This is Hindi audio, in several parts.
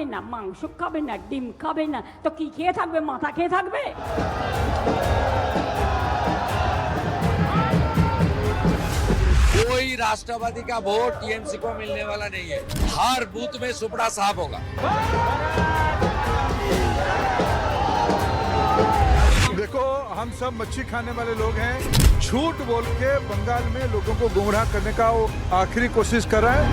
খাবে না, মাংস খাবে না, ডিম খাবে না, তো কি খেয়ে থাকবে? মাথা খেয়ে থাকবে? कोई राष्ट्रवादी का वोट टीएमसी को मिलने वाला नहीं है। हर बूथ में सुपड़ा साफ होगा। देखो, हम सब मच्छी खाने वाले लोग हैं। झूठ बोल के बंगाल में लोगों को गुमराह करने का वो आखिरी कोशिश कर रहा है।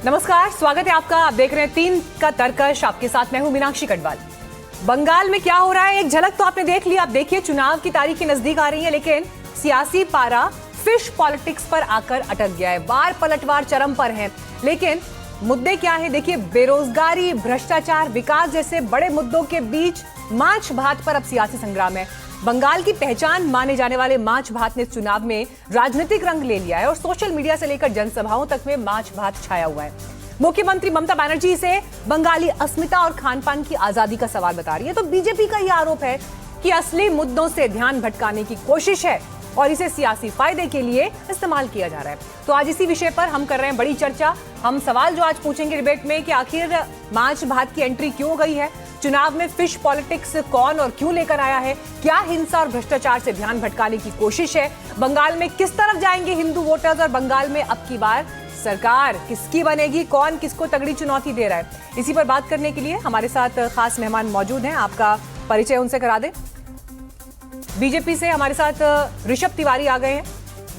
नमस्कार, स्वागत है आपका। आप देख रहे हैं 3 का तर्कश। आपके साथ मैं हूं मीनाक्षी कटवाल। बंगाल में क्या हो रहा है एक झलक तो आपने देख ली। आप देखिए, चुनाव की तारीखें नजदीक आ रही हैं, लेकिन सियासी पारा फिश पॉलिटिक्स पर आकर अटक गया है। वार पलटवार चरम पर है, लेकिन मुद्दे क्या है? देखिए, बेरोजगारी, भ्रष्टाचार, विकास जैसे बड़े मुद्दों के बीच माछ भात पर अब सियासी संग्राम है। बंगाल की पहचान माने जाने वाले माछ भात ने चुनाव में राजनीतिक रंग ले लिया है और सोशल मीडिया से लेकर जनसभाओं तक में माछ भात छाया हुआ है। मुख्यमंत्री ममता बनर्जी से बंगाली अस्मिता और खान पान की आजादी का सवाल बता रही है, तो बीजेपी का यह आरोप है कि असली मुद्दों से ध्यान भटकाने की कोशिश है और इसे सियासी फायदे के लिए इस्तेमाल किया जा रहा है। तो आज इसी विषय पर हम कर रहे हैं बड़ी चर्चा। हम सवाल जो आज पूछेंगे डिबेट में कि आखिर माछ भात की एंट्री क्यों हो गई है, चुनाव में फिश पॉलिटिक्स कौन और क्यों लेकर आया है, क्या हिंसा और भ्रष्टाचार से ध्यान भटकाने की कोशिश है, बंगाल में किस तरफ जाएंगे हिंदू वोटर्स और बंगाल में अब की बार सरकार किसकी बनेगी, कौन किसको तगड़ी चुनौती दे रहा है। इसी पर बात करने के लिए हमारे साथ खास मेहमान मौजूद हैं। आपका परिचय उनसे करा दें। बीजेपी से हमारे साथ ऋषभ तिवारी आ गए हैं,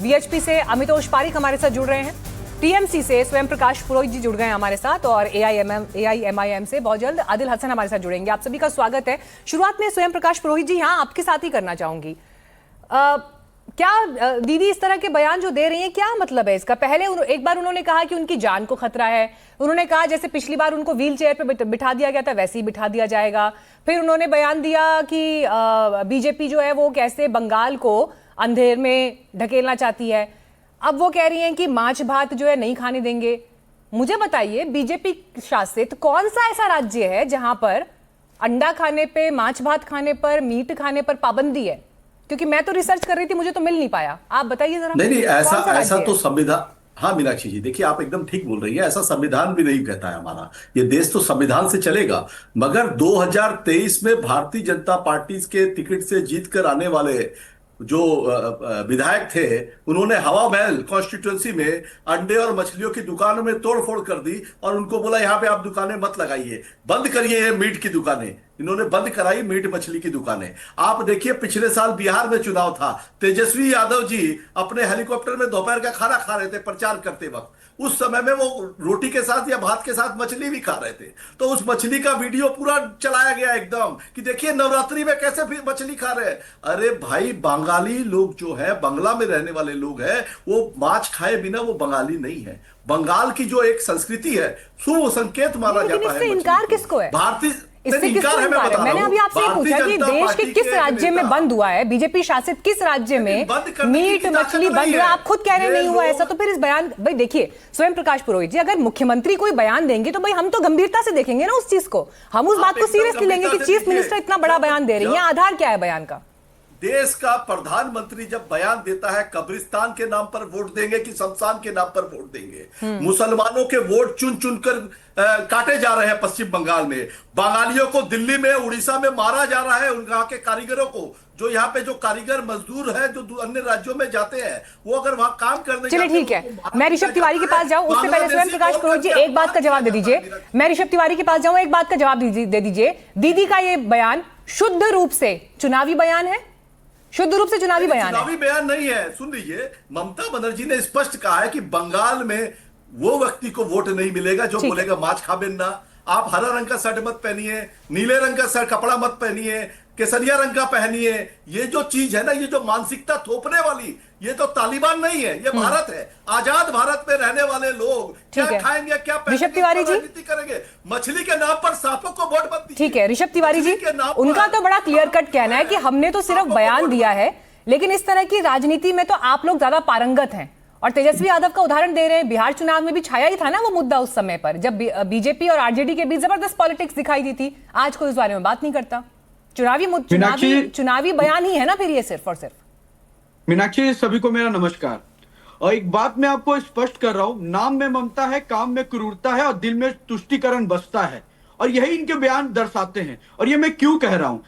वीएचपी से अमितोष पारिक हमारे साथ जुड़ रहे हैं, टीएमसी से स्वयं प्रकाश पुरोहित जी जुड़ गए हैं हमारे साथ, और एआईएमआईएम से बहुत जल्द आदिल हसन हमारे साथ जुड़ेंगे। आप सभी का स्वागत है। शुरुआत में स्वयं प्रकाश पुरोहित जी, यहाँ आपके साथ ही करना चाहूंगी। क्या दीदी इस तरह के बयान जो दे रही हैं, क्या मतलब है इसका? पहले एक बार उन्होंने कहा कि उनकी जान को खतरा है, उन्होंने कहा जैसे पिछली बार उनको व्हील चेयर पे बिठा दिया गया था वैसे ही बिठा दिया जाएगा। फिर उन्होंने बयान दिया कि बीजेपी जो है वो कैसे बंगाल को अंधेर में ढकेलना चाहती है। अब वो कह रही हैं कि माछ भात जो है नहीं खाने देंगे। मुझे बताइए, बीजेपी शासित कौन सा ऐसा राज्य है जहां पर अंडा खाने पे, माछ भात खाने पर, मीट खाने पर पाबंदी है? क्योंकि मैं तो रिसर्च कर रही थी, मुझे तो मिल नहीं पाया। आप बताइए जरा। नहीं, ऐसा तो संविधान। हाँ मीनाक्षी जी, देखिए आप एकदम ठीक बोल रही है। ऐसा संविधान भी नहीं कहता है हमारा। ये देश तो संविधान से चलेगा। मगर 2023 में भारतीय जनता पार्टी के टिकट से जीतकर आने वाले जो विधायक थे, उन्होंने हवा महल कॉन्स्टिट्यूएंसी में अंडे और मछलियों की दुकानों में तोड़फोड़ कर दी और उनको बोला यहाँ पे आप दुकानें मत लगाइए, बंद करिए ये मीट की दुकानें। इन्होंने बंद कराई मीट मछली की दुकानें। आप देखिए, पिछले साल बिहार में चुनाव था, तेजस्वी यादव जी अपने हेलीकॉप्टर में दोपहर का खाना खा रहे थे प्रचार करते वक्त। उस समय में वो रोटी के साथ या भात के साथ मछली भी खा रहे थे, तो उस मछली का वीडियो पूरा चलाया गया एकदम कि देखिए नवरात्रि में कैसे भी मछली खा रहे हैं। अरे भाई, बंगाली लोग जो है, बंगला में रहने वाले लोग हैं, वो माछ खाए बिना वो बंगाली नहीं है। बंगाल की जो एक संस्कृति है, शुभ संकेत माना जाता है। इनकार किसको है? भारतीय इससे किसको इनकार है? मैंने अभी आपसे पूछा कि देश के किस राज्य में बंद हुआ है, बीजेपी शासित किस राज्य में मीट मछली बंद हुआ? आप खुद कह रहे नहीं हुआ ऐसा, तो फिर इस बयान, भाई देखिए स्वयं प्रकाश पुरोहित जी, अगर मुख्यमंत्री कोई बयान देंगे तो भाई हम तो गंभीरता से देखेंगे ना उस चीज को। हम उस बात को सीरियसली लेंगे कि चीफ मिनिस्टर इतना बड़ा बयान दे रही है। आधार क्या है बयान का? देश का प्रधानमंत्री जब बयान देता है, कब्रिस्तान के नाम पर वोट देंगे कि शमशान के नाम पर वोट देंगे। मुसलमानों के वोट चुन चुनकर काटे जा रहे हैं पश्चिम बंगाल में। बंगालियों को दिल्ली में, उड़ीसा में मारा जा रहा है। उनका के कारीगरों को, जो यहाँ पे जो कारीगर मजदूर है जो अन्य राज्यों में जाते हैं, वो अगर वहां काम करने, चलिए ठीक है, मैं ऋषभ तिवारी के पास जाऊं उससे पहले स्वयं प्रकाश पुरोहित जी एक बात का जवाब दे दीजिए। मैं ऋषभ तिवारी के पास जाऊं, एक बात का जवाब दे दीजिए। दीदी का ये बयान शुद्ध रूप से चुनावी बयान है? शुद्ध रूप से चुनावी बयान है? चुनावी बयान नहीं है। सुन लीजिए, ममता बनर्जी ने स्पष्ट कहा है कि बंगाल में वो व्यक्ति को वोट नहीं मिलेगा जो बोलेगा माछ खा बिना। आप हरा रंग का शर्ट मत पहनिए, नीले रंग का शर्ट कपड़ा मत पहनिए, केसरिया रंग का पहनिए। ये जो चीज है ना, ये जो मानसिकता थोपने वाली, ये तो तालिबान नहीं है, ये भारत है। आजाद भारत में रहने वाले लोग क्या खाएंगे, क्या ऋषभ तिवारी जी राजनीति करेंगे? मछली के नाम पर सांपों को वोट मत दीजिए। ठीक है ऋषभ तिवारी जी, उनका तो बड़ा क्लियर कट कहना है कि हमने तो सिर्फ बयान दिया है, लेकिन इस तरह की राजनीति में तो आप लोग ज्यादा पारंगत हैं। और तेजस्वी यादव का उदाहरण दे रहे हैं, बिहार चुनाव में भी छाया ही था ना वो मुद्दा उस समय पर, जब बीजेपी और आरजेडी के बीच जबरदस्त पॉलिटिक्स दिखाई दी थी। आज कोई इस बारे में बात नहीं करता। चुनावी बयान ही है ना फिर ये, सिर्फ और सिर्फ। मीनाक्षी जी, सभी को मेरा नमस्कार। और एक बात मैं आपको स्पष्ट कर रहा हूं, नाम में ममता है, काम में क्रूरता है और दिल में तुष्टीकरण बसता है, और यही इनके बयान दर्शाते हैं। और ये मैं क्यों कह रहा हूं,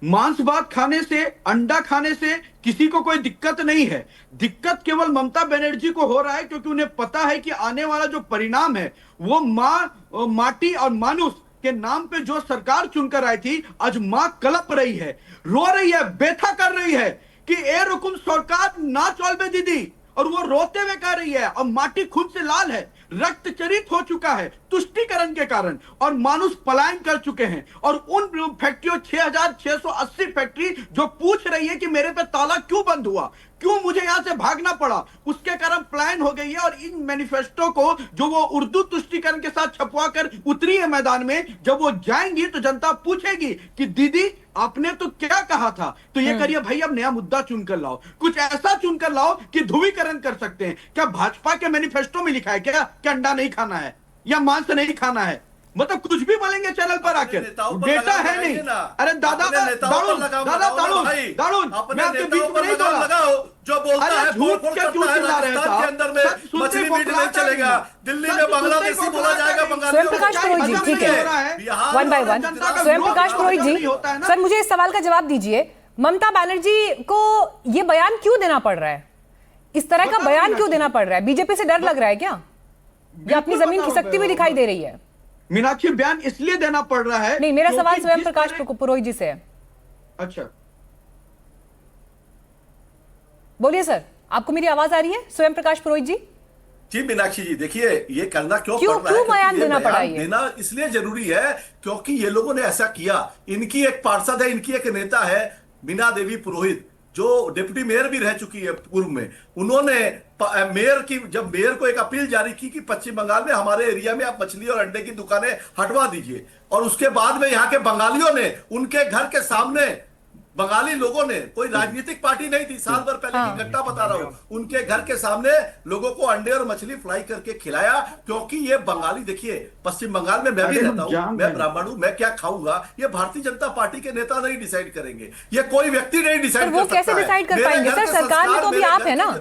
मांस भात खाने से, अंडा खाने से किसी को कोई दिक्कत नहीं है। दिक्कत केवल ममता बनर्जी को हो रहा है क्योंकि उन्हें पता है कि आने वाला जो परिणाम है वो मां, माटी और मानुष के नाम पे जो सरकार चुनकर आई थी, आज मां कलप रही है, रो रही है, बेथा कर रही है कि ए रुकुम सरकार ना चलबे दीदी, और वो रोते हुए कह रही है। और माटी खून से लाल है, रक्त चरित हो चुका है तुष्टीकरण के कारण, और मानुष पलायन कर चुके हैं। और उन फैक्ट्रियों 6680 फैक्ट्री जो पूछ रही है कि मेरे पे ताला क्यों बंद हुआ, क्यों मुझे यहां से भागना पड़ा, उसके कारण पलायन हो गई है। और इन मैनिफेस्टो को जो वो उर्दू तुष्टीकरण के साथ छपवा कर उतरी है मैदान में, जब वो जाएंगी तो जनता पूछेगी कि दीदी आपने तो क्या कहा था। तो ये करिए भाई, अब नया मुद्दा चुनकर लाओ, कुछ ऐसा चुनकर लाओ कि ध्रुवीकरण कर सकते हैं। क्या भाजपा के मैनिफेस्टो में लिखा है क्या कि अंडा नहीं खाना है या मांस नहीं खाना है? मतलब कुछ भी बोलेंगे चैनल पर आकर, डेटा है नहीं। अरे दादा दारुण, मैं आपके बीच में नहीं बोला, जो बोलता है झूठ क्या क्यों चिल्ला रहे हैं के अंदर में मछली मीट नहीं चलेगा, दिल्ली में बांग्लादेशी बोला जाएगा, स्वयं प्रकाश पुरोहित जी, ठीक है, वन बाय वन। स्वयं प्रकाश पुरोहित जी, सर मुझे इस सवाल का जवाब दीजिए, ममता बनर्जी को ये बयान क्यों देना पड़ रहा है? इस तरह का बयान क्यों देना पड़ रहा है? बीजेपी से डर लग रहा है क्या, या अपनी जमीन खिसकती हुई दिखाई दे रही है? मीनाक्षी, बयान इसलिए देना पड़ रहा है, नहीं, मेरा सवाल स्वयं प्रकाश पुरोहित जी से है। अच्छा, बोलिए सर, आपको मेरी आवाज आ रही है? स्वयं प्रकाश पुरोहित जी। जी मीनाक्षी जी, देखिए ये करना क्यों पड़ रहा है, क्यों बयान देना पड़ा? ये देना इसलिए जरूरी है क्योंकि ये लोगों ने ऐसा किया। इनकी एक पार्षद है, इनकी एक नेता है मीना देवी पुरोहित, जो डिप्टी मेयर भी रह चुकी है पूर्व में। उन्होंने मेयर की, जब मेयर को एक अपील जारी की कि पश्चिम बंगाल में हमारे एरिया में आप मछली और अंडे की दुकानें हटवा दीजिए, और उसके बाद में यहाँ के बंगालियों ने उनके घर के सामने, बंगाली लोगों ने, कोई राजनीतिक पार्टी नहीं थी, साल भर पहले की घटना बता रहा हूं, उनके घर के सामने लोगों को अंडे और मछली फ्राई करके खिलाया। क्योंकि ये बंगाली, देखिए पश्चिम बंगाल में मैं भी रहता हूं, मैं ब्राह्मण हूं, मैं क्या खाऊंगा ये भारतीय जनता पार्टी के नेता नहीं डिसाइड करेंगे, ये कोई व्यक्ति नहीं डिसाइड कर सकता है। वो कैसे डिसाइड कर पाएंगे सर? सरकार में तो अभी आप है ना,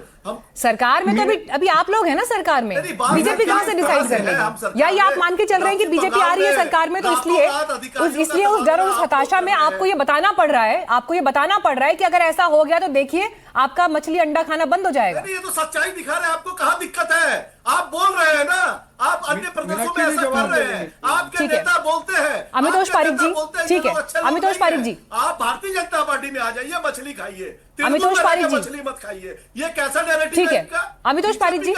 सरकार में तो अभी आप लोग हैं ना सरकार में, बीजेपी कहां से डिसाइड कर लेगी? या ये आप मान के चल रहे हैं कि बीजेपी आ रही है सरकार में, तो इसलिए उस डर और उस हताशा में आपको ये बताना पड़ रहा है, आपको ये बताना पड़ रहा है कि अगर ऐसा हो गया तो देखिए आपका मछली अंडा खाना बंद हो जाएगा। ये तो सच्चाई दिखा रहे हैं, आपको कहां दिक्कत है? आप बोल रहे हैं ना, आप अन्य प्रदेशों में ऐसा कर रहे हैं, आपके नेता बोलते हैं, अमितोष पारिक जी, ठीक है, अमितोष पारिक जी, आप भारतीय जनता पार्टी में आ जाइए, मछली खाइए, अमितोष पारिक जी, मछली मत खाइए, ये कैसा नैरेटिव ठीक है? अमितोष पारिक जी,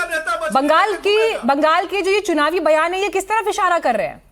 बंगाल के जो ये चुनावी बयान है, ये किस तरफ इशारा कर रहे हैं?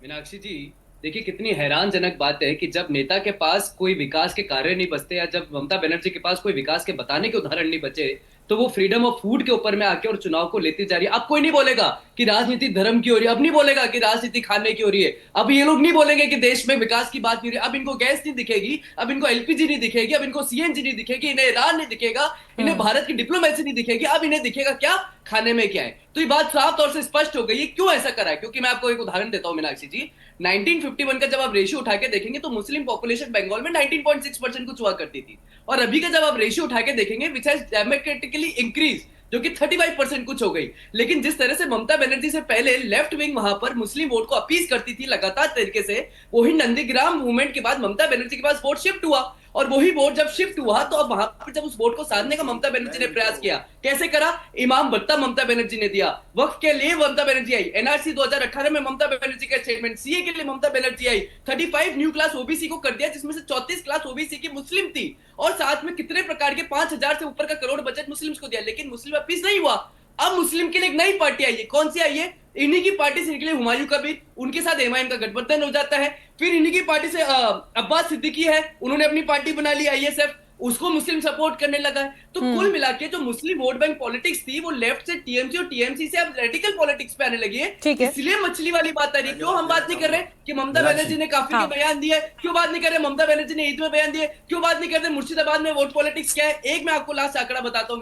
मीनाक्षी जी, देखिए कितनी हैरानजनक बात है कि जब नेता के पास कोई विकास के कार्य नहीं बचते, या जब ममता बनर्जी के पास कोई विकास के बताने के उदाहरण नहीं बचे, तो वो फ्रीडम ऑफ फूड के ऊपर में आके और चुनाव को लेती जा रही है। अब कोई नहीं बोलेगा कि राजनीति धर्म की हो रही है, अब नहीं बोलेगा कि राजनीति खाने की हो रही है, अब ये लोग नहीं बोलेंगे कि देश में विकास की बात नहीं हो रही। अब इनको गैस नहीं दिखेगी, अब इनको एलपीजी नहीं दिखेगी, अब इनको सीएनजी नहीं दिखेगी, इन्हें ईरान नहीं दिखेगा, इन्हें भारत की डिप्लोमेसी नहीं दिखेगी, अब इन्हें दिखेगा क्या? खाने में क्या है। तो ये बात साफ तौर से स्पष्ट हो गई है। क्यों ऐसा करा है? क्योंकि मैं आपको एक उदाहरण देता हूं मीनाक्षी जी, 1951 का जब आप रेशियो उठा के देखेंगे तो मुस्लिम पॉपुलेशन बंगाल में 19.6% कुछ हुआ करती थी, और अभी का जब आप रेशियो उठा के देखेंगे विच हैज ड्रामेटिकली इंक्रीज, जो कि 35% कुछ हो गई। लेकिन जिस तरह से ममता बनर्जी से पहले लेफ्ट विंग वहां पर मुस्लिम वोट को अपील करती थी लगातार तरीके से, वही नंदीग्राम मूवमेंट के बाद ममता बनर्जी के पास वोट शिफ्ट हुआ, और वही वोट जब शिफ्ट हुआ तो अब वहां पर जब उस वोट को साधने का ममता बनर्जी ने प्रयास किया, कैसे करा? इमाम भत्ता ममता बनर्जी ने दिया, वक्फ के लिए ममता बनर्जी आई, एनआरसी 2018 में ममता बनर्जी का स्टेटमेंट, सीए के लिए ममता बनर्जी आई, 35 न्यू क्लास ओबीसी को कर दिया, जिसमें से 34 क्लास ओबीसी की मुस्लिम थी, और साथ में कितने प्रकार के 5000 से ऊपर का करोड़ बजट मुस्लिम्स को दिया। लेकिन मुस्लिम अपीस नहीं हुआ। अब मुस्लिम के लिए एक नई पार्टी आई है, कौन सी आई है? इन्हीं की पार्टी से निकले हुमायूं कबीर, उनके साथ एमआईएम का गठबंधन हो जाता है। फिर इन्हीं की पार्टी से अब्बास सिद्दीकी है, उन्होंने अपनी पार्टी बना ली आईएसएफ, उसको मुस्लिम सपोर्ट करने लगा है। तो कुल मिला के जो मुस्लिम वोट बैंक पॉलिटिक्स थी वो लेफ्ट से टीएमसी और टीएमसी से अब रेडिकल पॉलिटिक्स पे आने लगी है। इसलिए मछली वाली बात आ रही है। क्यों हम बात नहीं कर रहे कि ममता बनर्जी ने काफी के बयान दिए? क्यों बात नहीं कर रहे ममता बनर्जी ने ईद में बयान दिए? क्यों बात नहीं करते मुर्शिदाबाद में वोट पॉलिटिक्स क्या है? एक मैं आपको लास्ट आंकड़ा बताता हूँ,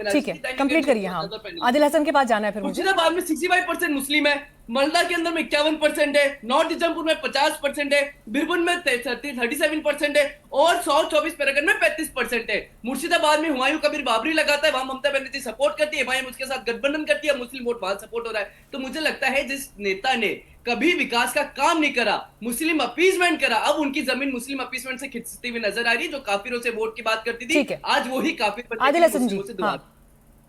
कंप्लीट करिए। आदिल हसन के पास जाना है फिर। मुर्शिदाबाद में 65% मुस्लिम है, मालदा के अंदर में 51% है, नॉर्थ निजामपुर में 50% है, बीरभूम में 37% है और साउथ 24 परगना में 35% है। मुर्शिदाबाद में हुमायूं कबीर बाबरी लगाता है, वहां ममता बनर्जी सपोर्ट करती है, एमआईएम उसके साथ गठबंधन करती है, मुस्लिम वोट वहां सपोर्ट हो रहा है। तो मुझे लगता है जिस नेता ने कभी विकास का काम नहीं करा, मुस्लिम अपीजमेंट करा, अब उनकी जमीन मुस्लिम अपीजमेंट से खिंचती हुई नजर आ रही है। जो काफिरों से वोट की बात करती थी, आज वही काफिर आदिल हसन जी,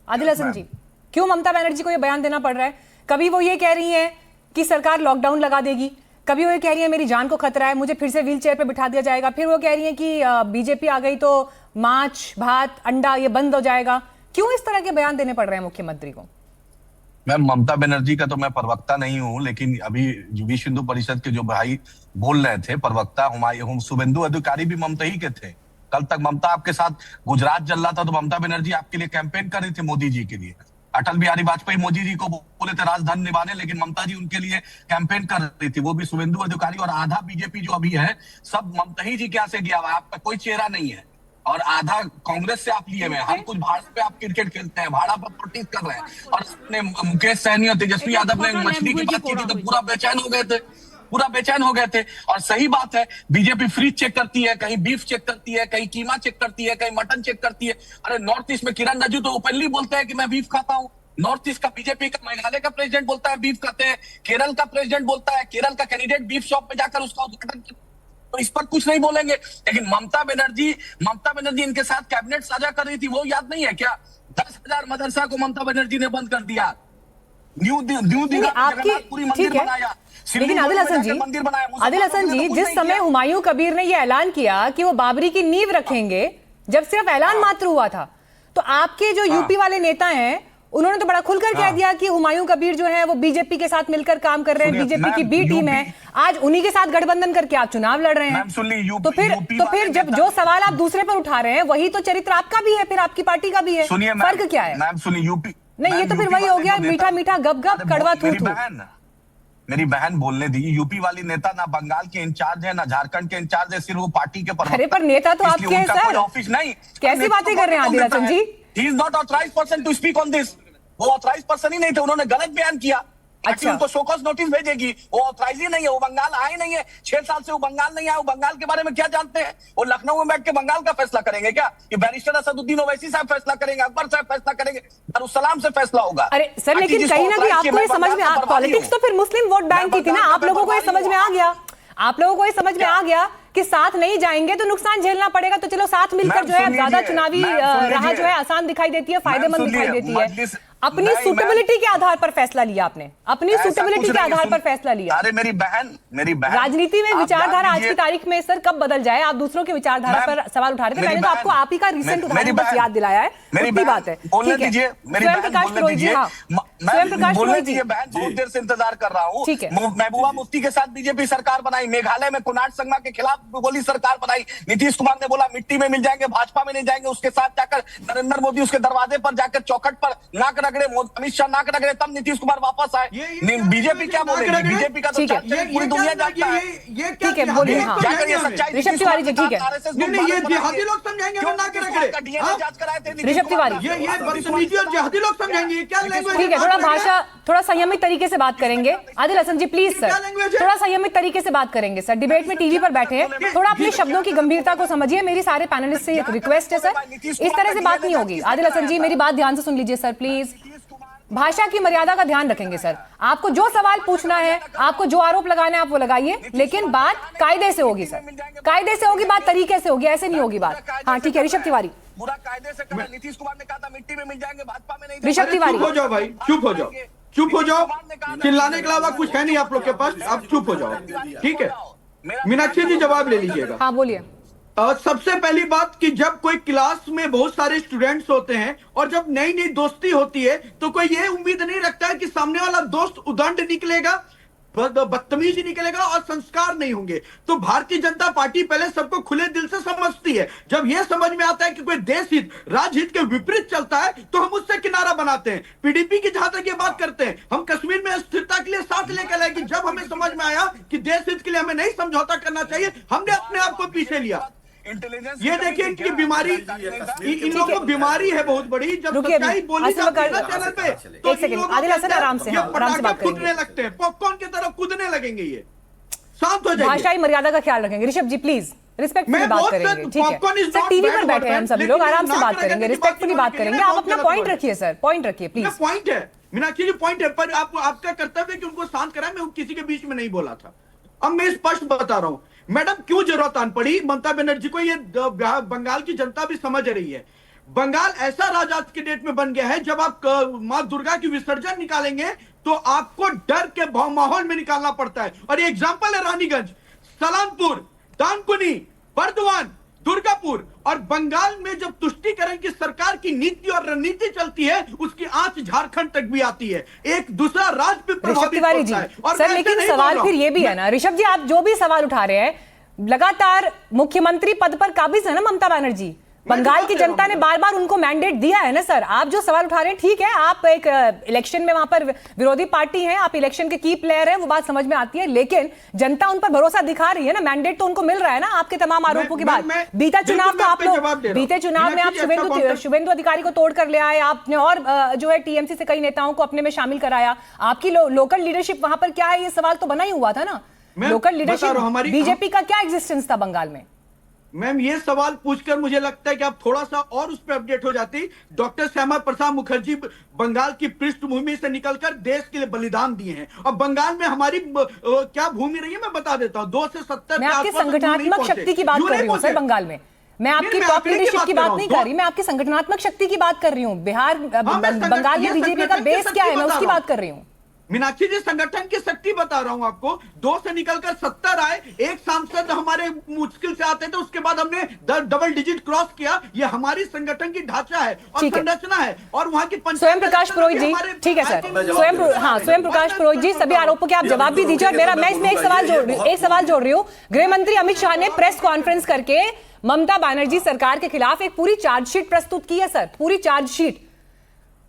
आदिल हसन जी, क्यों ममता बनर्जी को यह बयान देना पड़ रहा है? कभी वो ये कह रही है कि सरकार लॉकडाउन लगा देगी, कभी वो ये कह रही है मेरी जान को खतरा है, मुझे फिर से व्हील चेयर पे बिठा दिया जाएगा, फिर वो कह रही है कि बीजेपी आ गई तो मांस भात अंडा ये बंद हो जाएगा। क्यों इस तरह के बयान देने पड़ रहे हैं मुख्यमंत्री को? मैम, ममता बनर्जी का तो मैं प्रवक्ता नहीं हूं, लेकिन अभी विश्व हिंदू परिषद के जो भाई बोल रहे थे प्रवक्ता हुमायूं शुभेंदु अधिकारी भी ममता ही के थे। कल तक ममता आपके साथ गुजरात चल रहा था तो ममता बनर्जी आपके लिए कैंपेन कर रही थी मोदी जी के लिए। अटल बिहारी वाजपेयी मोदी जी को बोले थे राजधन निभाने, लेकिन ममता जी उनके लिए कैंपेन कर रही थी, वो भी शुभेंदु अधिकारी। और आधा बीजेपी जो अभी है सब ममता ही जी क्या से गया हुआ है, आपका कोई चेहरा नहीं है। और आधा कांग्रेस से आप लिए हुए, हर कुछ भाड़ा पे आप क्रिकेट खेलते हैं, भाड़ा पर प्रोटेस्ट कर रहे हैं। और अपने मुकेश सहनी और तेजस्वी यादव ने मछली की बात की थी तो पूरा बेचैन हो गए थे, पूरा बेचैन हो गए थे। और सही बात है, बीजेपी फ्रीज चेक करती है, कहीं बीफ चेक करती है, कहीं कीमा चेक करती है, कहीं मटन चेक करती है। अरे नॉर्थ ईस्ट में किरण रिजिजू तो ओपनली बोलते हैं कि मैं बीफ खाता हूँ। नॉर्थ ईस्ट का बीजेपी का मेघालय का प्रेसिडेंट बोलता है बीफ खाते हैं, केरल का प्रेसिडेंट बोलता है, केरल का कैंडिडेट बीफ शॉप में जाकर उसका उद्घाटन, तो इस पर कुछ नहीं बोलेंगे। लेकिन ममता बनर्जी इनके साथ कैबिनेट साझा कर रही थी, वो याद नहीं है क्या? 10,000 मदरसा को ममता बनर्जी ने बंद कर दिया, न्यू आपकी ठीक है। लेकिन आदिल हसन जी, जिस समय हुमायूं कबीर ने यह ऐलान किया कि वो बाबरी की नींव रखेंगे, जब सिर्फ ऐलान मात्र हुआ था, तो आपके जो यूपी वाले नेता हैं उन्होंने तो बड़ा खुलकर कह दिया कि हुमायूं कबीर जो है वो बीजेपी के साथ मिलकर काम कर रहे हैं, बीजेपी की बी टीम है, आज उन्हीं के साथ गठबंधन करके आप चुनाव लड़ रहे हैं। तो फिर जब जो सवाल आप दूसरे पर उठा रहे हैं वही तो चरित्र आपका भी है, फिर आपकी पार्टी का भी है, फर्क क्या है? मैम सुनिए, यूपी नहीं, ये तो फिर वही हो गया, मीठा मीठा गप गप कड़वा थू थू। मेरी बहन बोलने दी, यूपी वाली नेता ना बंगाल के इंचार्ज है ना झारखंड के इंचार्ज है, सिर्फ वो पार्टी के प्रवक्ता। अरे पर नेता तो आपके हैं सर, ऑफिस नहीं, कैसी बातें कर रहे हैं Adil Hasan ji? He is not authorized person to speak on this. वो ऑथराइज्ड पर्सन ही नहीं थे, उन्होंने गलत बयान किया। अच्छा, उनको शोकॉज नोटिस भेजेगी, वो ऑथराइज ही नहीं है, वो बंगाल आए नहीं है, 6 साल से वो बंगाल नहीं आए, वो बंगाल के बारे में क्या जानते हैं? वो लखनऊ में बैठ के बंगाल का फैसला करेंगे क्या? कि बैरिस्टर असदुद्दीन ओवैसी साहब फैसला करेंगे, अकबर साहब फैसला करेंगे, दारुस्सलाम से फैसला होगा? अरे सर, लेकिन कहीं ना कहीं आपको ये समझ में, पॉलिटिक्स तो फिर मुस्लिम वोट बैंक की थी ना, आप लोगों को ये समझ में आ गया, आप लोगों को ये समझ में आ गया कि साथ नहीं जाएंगे तो नुकसान झेलना पड़ेगा, तो चलो साथ मिलकर जो है ज्यादा चुनावी राह जो है आसान दिखाई देती है, फायदेमंद दिखाई देती है। अपनी सूटेबिलिटी के आधार पर फैसला लिया आपने, अपनी सूटेबिलिटी के आधार पर फैसला लिया। अरे मेरी बहन राजनीति में विचारधारा आज की तारीख में सर कब बदल जाए? आप दूसरों की विचारधारा पर सवाल उठा रहे थे, मैंने तो आपको आप ही का रिसेंट उदाहरण बस याद दिलाया है, उतनी बात है। बोलने दीजिए, स्वयं प्रकाश रोहित जी, स्वयं प्रकाश रोहित जी, बहन बहुत देर से इंतजार कर रहा हूँ। ठीक है, महबूबा मुफ्ती के साथ बीजेपी सरकार बनाई, मेघालय में कुनाट संगमा के खिलाफ बोली सरकार बनाई, नीतीश कुमार ने बोला मिट्टी में मिल जाएंगे, भाजपा में नहीं जाएंगे, उसके साथ जाकर नरेंद्र मोदी उसके दरवाजे पर जाकर चौखट पर नाक रगड़े, अमित शाह नाक रगड़े, तब नीतीश कुमार वापस आए। बीजेपी क्या बोलेगी? बीजेपी का तो पूरी दुनिया जानता है। ठीक है, बोलिए। ऋषभ तिवारी जी, ठीक है, ये जिहादी लोग समझाएंगे, ऋषभ तिवारी, ये बदतमीजी और जिहादी लोग समझाएंगे, क्या लैंग्वेज? ठीक है, थोड़ा भाषा, थोड़ा संयमित तरीके से बात करेंगे। आदिल हसन जी प्लीज सर, थोड़ा संयमित तरीके से बात करेंगे सर, डिबेट में टीवी पर बैठे हैं, थोड़ा अपने शब्दों की गंभीरता को समझिए। मेरी सारे पैनलिस्ट से एक रिक्वेस्ट है सर, इस तरह से बात नहीं होगी। आदिल हसन जी मेरी बात ध्यान से सुन लीजिए सर प्लीज, भाषा की मर्यादा का ध्यान रखेंगे सर। आपको जो सवाल पूछना है, आपको जो आरोप लगाना है आप वो लगाइए, लेकिन बात कायदे से होगी सर, कायदे से होगी बात, तरीके से होगी, ऐसे नहीं होगी बात। हाँ ठीक है, ऋषभ तिवारी। पूरा कायदे से कहा, नीतीश कुमार ने कहा था मिट्टी में मिल जाएंगे, भाजपा में नहीं। ऋषभ तिवारी, चुप हो जाओ भाई, चुप हो जाओ, चुप हो जाओ, चिल्लाने के अलावा कुछ है नहीं आप लोग के पास, आप चुप हो जाओ, ठीक है? मीनाक्षी जी जवाब ले लीजिएगा। हाँ बोलिए। सबसे पहली बात कि जब कोई क्लास में बहुत सारे स्टूडेंट्स होते हैं और जब नई नई दोस्ती होती है तो कोई ये उम्मीद नहीं रखता है कि सामने वाला दोस्त उदंड निकलेगा, बदतमीज निकलेगा और संस्कार नहीं होंगे। तो भारतीय जनता पार्टी पहले सबको खुले दिल से समझती है। जब यह समझ में आता है कि कोई देश हित राजहित के विपरीत चलता है तो हम उससे किनारा बनाते हैं। पीडीपी की जहां तक ये बात करते हैं, हम कश्मीर में स्थिरता के लिए साथ लेकर आए कि जब हमें समझ में आया कि देश हित के लिए हमें नहीं समझौता करना चाहिए, हमने अपने आप को पीछे लिया। इंटेलिजेंस ये देखिए इनकी बीमारी, इन लोगों को बीमारी है बहुत बड़ी। जब रुकिए सच्चाई बोली जाती है ना आसिफ चैनल पे, एक तो सेकंड, इन लोगों आदिल के हसन अंदर आराम से, ये हाँ, आराम से बात पटाखे करेंगे। फूटने लगते हैं, पॉपकॉर्न की तरह कूदने लगेंगे। ये शांत हो जाइए। भाषाई मर्यादा का ख्याल रखेंगे। ऋषभ जी प्लीज रिस्पेक्टफुली मैं बात बहुत करेंगे, ठीक है popcorn is sir. not TV bad पर बैठे हैं हम word, सभी लोग, लेकिन आराम से नाक बात रगड़ने करेंगे, की रिस्पेक्टफुली बात बात करेंगे। करेंगे, आप बहुत अपना गलत पॉइंट word है। रखिए सर, पॉइंट रखिए प्लीज। पॉइंट है मीनाक्षी जी, पॉइंट है, पर आपका कर्तव्य है कि उनको शांत कराएं। मैं किसी के बीच में नहीं बोला था। अब मैं स्पष्ट बता रहा हूं, मैडम क्यों जरूरत आन पड़ी ममता बनर्जी को। ये बंगाल की जनता भी समझ रही है। बंगाल ऐसा राज्य आज के डेट में बन गया है, जब आप मां दुर्गा की विसर्जन निकालेंगे तो आपको डर के माहौल में निकालना पड़ता है। और ये एग्जांपल है रानीगंज, सलामपुर, दानकुनी, बर्दवान, दुर्गापुर। और बंगाल में जब तुष्टीकरण की सरकार की नीति और रणनीति चलती है, उसकी आंच झारखंड तक भी आती है। एक दूसरा राज्य भी ऋषभ प्रभावित तिवारी जी, होता है। और सर मैं लेकिन ऐसे नहीं सवाल बोल फिर रहा ये हूं। भी है ना ऋषभ जी, आप जो भी सवाल उठा रहे हैं, लगातार मुख्यमंत्री पद पर काबिज है ना ममता बनर्जी। बंगाल की जनता ने बार बार उनको मैंडेट दिया है ना सर। आप जो सवाल उठा रहे हैं, ठीक है, आप एक इलेक्शन में वहां पर विरोधी पार्टी हैं, आप इलेक्शन के की प्लेयर हैं, वो बात समझ में आती है, लेकिन जनता उन पर भरोसा दिखा रही है ना। मैंडेट तो उनको मिल रहा है ना आपके तमाम आरोपों के बाद। बीता चुनाव तो आप लोग, बीते चुनाव में आप शुभेंदु अधिकारी को तोड़ कर ले आए आपने, और जो है टीएमसी से कई नेताओं को अपने में शामिल कराया। आपकी लोकल लीडरशिप वहां पर क्या है, ये सवाल तो बना ही हुआ था ना। लोकल लीडरशिप बीजेपी का क्या एग्जिस्टेंस था बंगाल में? मैम ये सवाल पूछकर मुझे लगता है कि आप थोड़ा सा और उस पर अपडेट हो जाती। डॉक्टर श्यामा प्रसाद मुखर्जी बंगाल की पृष्ठभूमि से निकलकर देश के लिए बलिदान दिए हैं। और बंगाल में हमारी क्या भूमि रही है मैं बता देता हूं। 2 से 70 मैं आपकी संगठनात्मक शक्ति की बात कर रही हूँ सर बंगाल में। मैं आपकी टॉप लीडरशिप की बात नहीं कर रही, मैं आपकी संगठनात्मक शक्ति की बात कर रही हूँ। बिहार बंगाल में बीजेपी का बेस क्या है, मैं उसकी बात कर रही हूँ। मीनाक्षी जी संगठन की शक्ति बता रहा हूं आपको। 2 से निकलकर 70 आए, एक सांसद हमारे मुश्किल से आते थे, उसके बाद हमने डबल डिजिट क्रॉस किया। ये हमारी संगठन की ढांचा है और संरचना है। और वहां की स्वयं प्रकाश पुरोहित जी, ठीक है सर, स्वयं प्रकाश पुरोहित जी, सभी आरोपों के आप जवाब भी दीजिए। और मेरा मैं इसमें एक सवाल जोड़ रही हूँ। गृह मंत्री अमित शाह ने प्रेस कॉन्फ्रेंस करके ममता बनर्जी सरकार के खिलाफ एक पूरी चार्जशीट प्रस्तुत की है सर, पूरी चार्जशीट।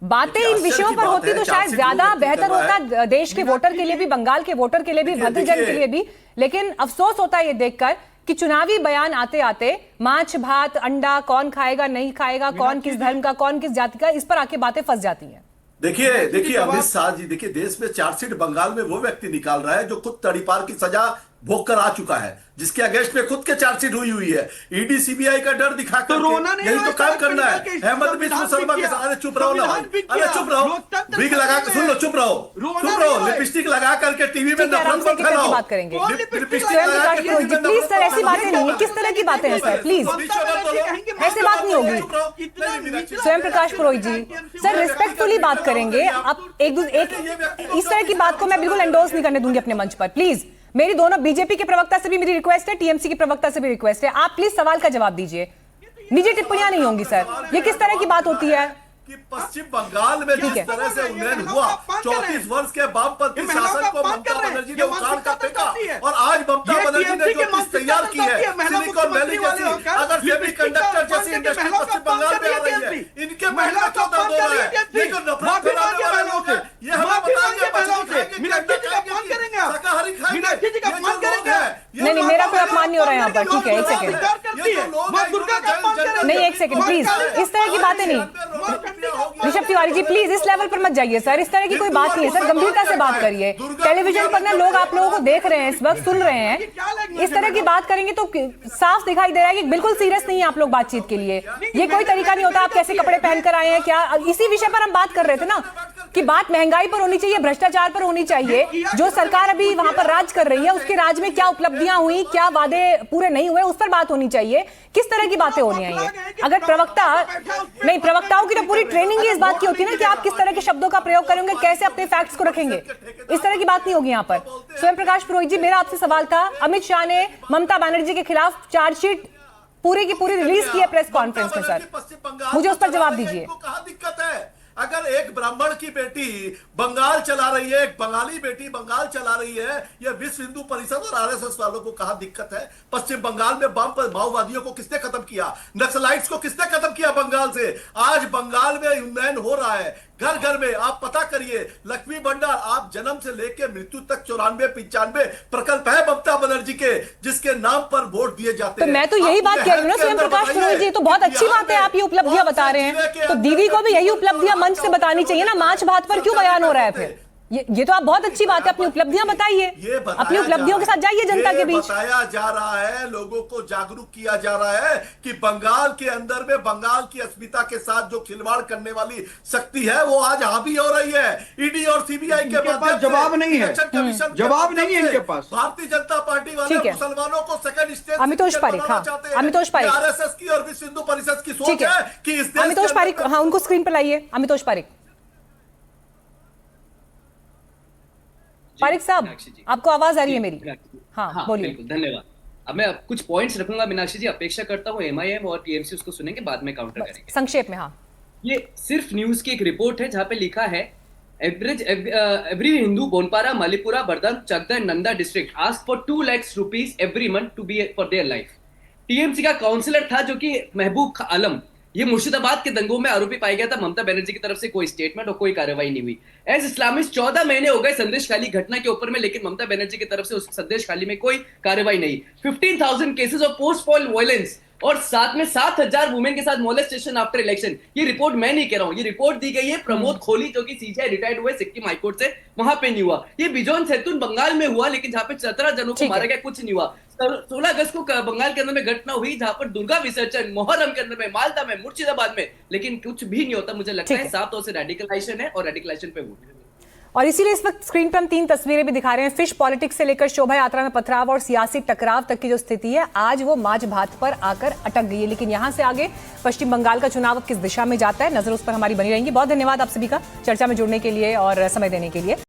बातें इन विषयों पर होती तो शायद ज्यादा बेहतर होता देश के वोटर के लिए भी, बंगाल के वोटर के लिए भी, भद्रजन के लिए भी। लेकिन अफसोस होता है ये देखकर कि चुनावी बयान आते आते मांस भात अंडा कौन खाएगा नहीं खाएगा, कौन किस धर्म का, कौन किस जाति का, इस पर आके बातें फंस जाती हैं। देखिए अमित शाह जी, देखिए देश में चार्जशीट बंगाल में वो व्यक्ति निकाल रहा है जो खुद तड़ीपार की सजा भोग कर आ चुका है, जिसके अगेंस्ट में खुद के चार्जशीट हुई है। ईडी सीबीआई का डर दिखाकर यही तो काम करना है। अहमद बिस्वा शर्मा के साथ, अरे चुप रहो ना भाई, अरे चुप रहो, विग लगा के सुन लो, चुप रहो, लिपस्टिक लगा करके टीवी में नफरत मत फैलाओ। बात करेंगे प्लीज सर, ऐसी बातें नहीं है। किस तरह की बातें हैं सर, प्लीज ऐसे बात नहीं होगी। स्वयं प्रकाश पुरोहित जी सर, रिस्पेक्टफुली बात करेंगे आप। एक इस तरह की बात को मैं बिल्कुल एंडोर्स नहीं करने दूंगी अपने मंच पर। प्लीज मेरी दोनों बीजेपी के प्रवक्ता से भी मेरी रिक्वेस्ट है, टीएमसी के प्रवक्ता से भी रिक्वेस्ट है, आप प्लीज सवाल का जवाब दीजिए। निजी टिप्पणियां नहीं होंगी सर। ये किस तरह की बात होती है कि पश्चिम बंगाल में जिस तरह से उन्नयन हुआ, 34 वर्ष के वामपंथी शासन को ममता बनर्जी ने उखाड़ कर फेंका। और आज ममता बनर्जी ने जो चीज तैयार की है, सिलिकॉन वैली जैसी, अगर सेमीकंडक्टर जैसी इंडस्ट्री पश्चिम बंगाल में आ रही है, इनके महिला क्यों दर्द हो रहा है? ये जो नफरत फैलाने वाले लोग हैं, ये हमें नहीं, मेरा कोई अपमान नहीं हो रहा है यहाँ पर, ठीक है, एक सेकंड, नहीं एक सेकंड प्लीज, इस तरह की बातें नहीं। ऋषभ तिवारी जी प्लीज इस लेवल पर मत जाइए सर, इस तरह की कोई बात नहीं है सर, गंभीरता से बात करिए। टेलीविजन पर ना लोग आप लोगों को देख रहे हैं, इस वक्त सुन रहे हैं, इस तरह की बात करेंगे तो साफ दिखाई दे रहा है कि बिल्कुल सीरियस नहीं है आप लोग बातचीत के लिए। ये कोई तरीका नहीं होता। आप कैसे कपड़े पहनकर आए हैं, क्या इसी विषय पर हम बात कर रहे थे ना कि बात महंगाई पर होनी चाहिए, भ्रष्टाचार पर होनी चाहिए। जो सरकार अभी वहां पर राज कर रही है, उसके राज में क्या उपलब्धियां हुई, क्या वादे पूरे नहीं हुए, उस पर बात होनी चाहिए। किस तरह की बातें होनी है? अगर प्रवक्ताओं की तो पूरी ट्रेनिंग ही इस बात की होती है ना कि आप किस तरह के शब्दों का प्रयोग करेंगे, कैसे अपने फैक्ट्स को रखेंगे। इस तरह की बात नहीं होगी यहाँ पर। स्वयं प्रकाश पुरोहित जी, मेरा आपसे सवाल था, अमित शाह ने ममता बनर्जी के खिलाफ चार्जशीट पूरी की पूरी रिलीज की है प्रेस कॉन्फ्रेंस में सर, मुझे उस पर जवाब दीजिए। कहाँ दिक्कत है? अगर एक ब्राह्मण की बेटी बंगाल चला रही है, एक बंगाली बेटी बंगाल चला रही है, यह विश्व हिंदू परिषद और आरएसएस वालों को कहां दिक्कत है? पश्चिम बंगाल में बम पर माओवादियों को किसने खत्म किया? नक्सलाइट्स को किसने खत्म किया बंगाल से? आज बंगाल में उन्नयन हो रहा है, घर घर में। आप पता करिए, लक्ष्मी भंडार, आप जन्म से लेकर मृत्यु तक 94-95 प्रकल्प है ममता बनर्जी के, जिसके नाम पर वोट दिए जाते हैं। तो मैं तो यही बात कह रही हूँ ना स्वयं प्रकाश पुरोहित जी, तो बहुत अच्छी बात है आप ये उपलब्धियां बता रहे हैं, तो दीदी को भी यही उपलब्धियां मंच से बतानी चाहिए ना, माछ भात पर क्यों बयान हो रहा है फिर? ये तो आप बहुत अच्छी बात है, अपनी उपलब्धियां बताइए, अपनी उपलब्धियों के साथ जाइए जनता के बीच। बताया जा रहा है, लोगों को जागरूक किया जा रहा है कि बंगाल के अंदर में बंगाल की अस्मिता के साथ जो खिलवाड़ करने वाली शक्ति है वो आज हावी हो रही है। ईडी और सीबीआई के पास जवाब नहीं है, जवाब नहीं है इनके पास। भारतीय जनता पार्टी वाले मुसलमानों को सेकंड स्टेज अमितोष पारिक, हाँ अमितोष पारिक, आरएसएस की और विश्व हिंदू परिषद की सोच है कि इस देश अमितोष पारिक, हाँ उनको स्क्रीन पर लाइए। अमितोष पारिक, पारिक साहब आपको आवाज आ रही है मेरी? हाँ बोलिए। धन्यवाद। अब मैं कुछ पॉइंट्स रखूंगा मीनाक्षी जी, अपेक्षा करता हूँ एमआईएम और टीएमसी उसको सुनेंगे, बाद में काउंटर करेंगे संक्षेप में। हाँ, ये सिर्फ न्यूज की एक रिपोर्ट है जहां पे लिखा है every Hindu Bonpara Malipura Bardhan Chakdan Nanda district ask for 2 lakh rupees every month to be for their life. TMC का काउंसलर था जो कि महबूब आलम, ये मुर्शिदाबाद के दंगों में आरोपी पाया गया था। ममता बनर्जी की तरफ से कोई स्टेटमेंट और कोई कार्रवाई नहीं हुई। एज इस्लामिस्ट 14 महीने हो गए संदेश खाली घटना के ऊपर में, लेकिन ममता बनर्जी की तरफ से उस संदेश खाली में कोई कार्रवाई नहीं। 15,000 cases of post pole violence और साथ में 7,000 वुमेन के साथ मोलेस्टेशन आफ्टर इलेक्शन। ये रिपोर्ट मैं नहीं कह रहा हूं, ये रिपोर्ट दी गई है प्रमोद खोली जो कि सीजीआई रिटायर्ड हुए सिक्किम हाईकोर्ट से, वहां पे नहीं हुआ। ये बिजोन सैतून बंगाल में हुआ, लेकिन जहां पे 17 जनों को मारा गया, कुछ नहीं हुआ। 16 अगस्त को बंगाल के अंदर में घटना हुई जहां पर दुर्गा विसर्जन मुहर्रम के अंदर में, मालदा में, मुर्शिदाबाद में, लेकिन कुछ भी नहीं होता। मुझे लगता है साफ तौर से रेडिकलाइजेशन है और रेडिकलाइजेशन पे वोट। और इसीलिए इस वक्त स्क्रीन पर हम 3 तस्वीरें भी दिखा रहे हैं। फिश पॉलिटिक्स से लेकर शोभा यात्रा में पथराव और सियासी टकराव तक की जो स्थिति है, आज वो माछ भात पर आकर अटक गई है। लेकिन यहां से आगे पश्चिम बंगाल का चुनाव अब किस दिशा में जाता है, नजर उस पर हमारी बनी रहेंगी। बहुत धन्यवाद आप सभी का चर्चा में जुड़ने के लिए और समय देने के लिए।